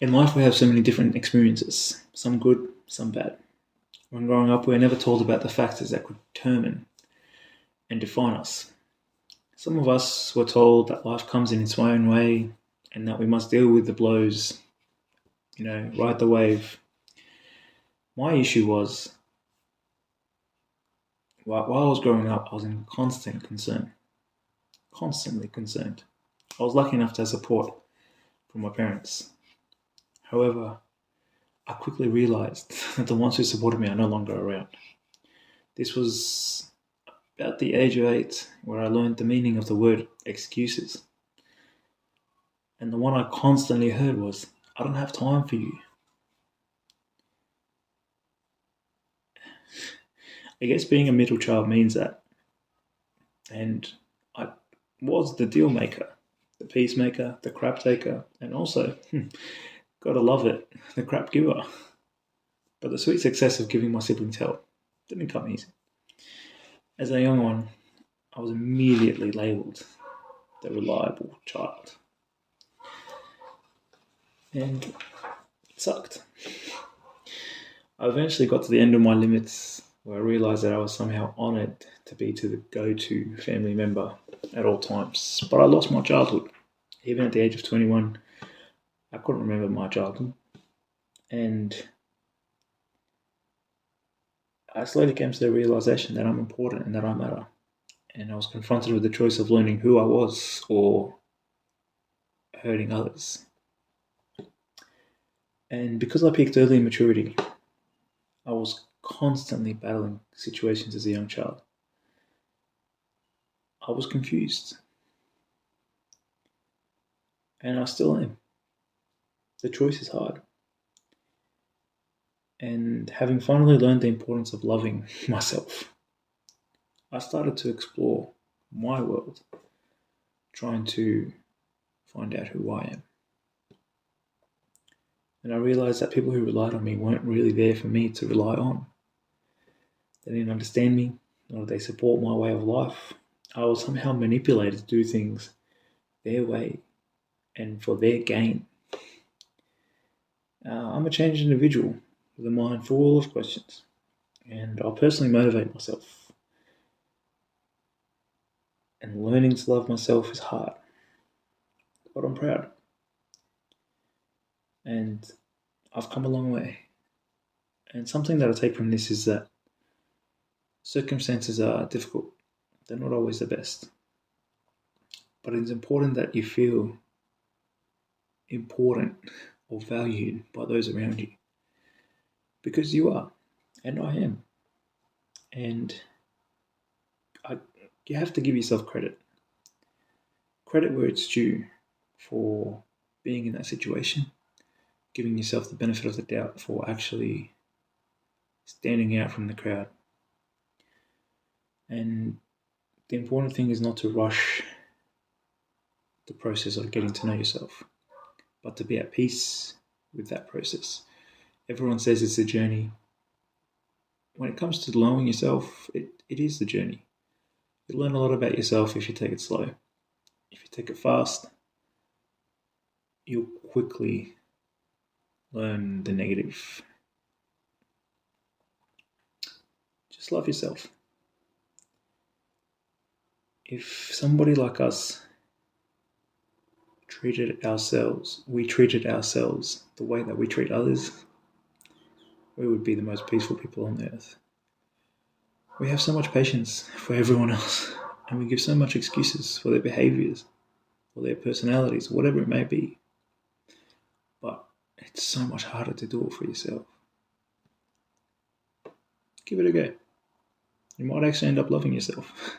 In life, we have so many different experiences, some good, some bad. When growing up, we were never told about the factors that could determine and define us. Some of us were told that life comes in its own way and that we must deal with the blows, ride the wave. My issue was, while I was growing up, I was in constant concern, constantly concerned. I was lucky enough to have support from my parents. However, I quickly realized that the ones who supported me are no longer around. This was about the age of 8 where I learned the meaning of the word excuses. And the one I constantly heard was, I don't have time for you. I guess being a middle child means that. And I was the deal maker, the peacemaker, the crap taker, and also, gotta love it, the crap giver. But the sweet success of giving my siblings help didn't come easy. As a young one, I was immediately labelled the reliable child. And it sucked. I eventually got to the end of my limits where I realised that I was somehow honoured to be the go-to family member at all times. But I lost my childhood. Even at the age of 21, I couldn't remember my childhood. And I slowly came to the realisation that I'm important and that I matter. And I was confronted with the choice of learning who I was or hurting others. And because I peaked early in maturity, I was constantly battling situations as a young child. I was confused. And I still am. The choice is hard. And having finally learned the importance of loving myself, I started to explore my world, trying to find out who I am. And I realised that people who relied on me weren't really there for me to rely on. They didn't understand me, nor did they support my way of life. I was somehow manipulated to do things their way and for their gain. I'm a changed individual with a mind full of questions, and I'll personally motivate myself. And learning to love myself is hard, but I'm proud. And I've come a long way. And something that I take from this is that circumstances are difficult. They're not always the best. But it's important that you feel important or valued by those around you. Because you are, and I am. And you have to give yourself credit. Credit where it's due for being in that situation, giving yourself the benefit of the doubt for actually standing out from the crowd. And the important thing is not to rush the process of getting to know yourself, but to be at peace with that process. Everyone says it's a journey. When it comes to knowing yourself, it is the journey. You learn a lot about yourself if you take it slow. If you take it fast, you'll quickly learn the negative. Just love yourself. If somebody like us we treated ourselves the way that we treat others, we would be the most peaceful people on the earth. We have so much patience for everyone else, and we give so much excuses for their behaviours, or their personalities, whatever it may be. But it's so much harder to do it for yourself. Give it a go. You might actually end up loving yourself.